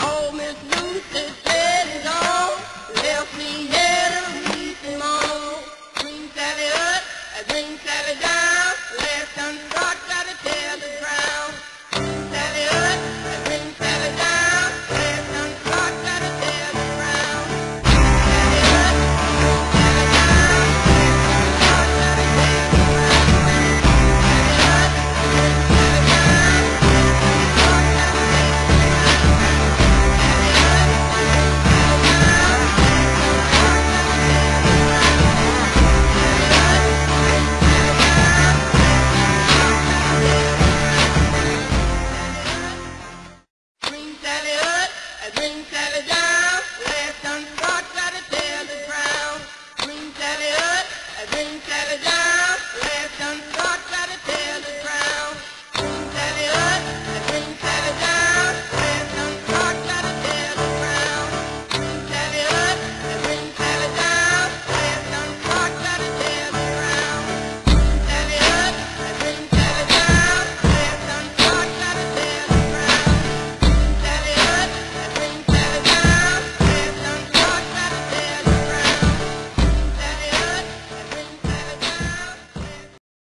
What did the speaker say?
Oh, Miss Lucy said it all, left me here to weep and moan. Green Sally up, green Sally down, left unscotched, gotta tell the ground. Green Sally up, green Sally down, left unscotched, gotta tell the ground. Green Sally up, green Sally down, left unscotched, gotta tell the ground. Green Sally up, green Sally down, left unscotched, gotta tell the ground. Green Sally up, green Sally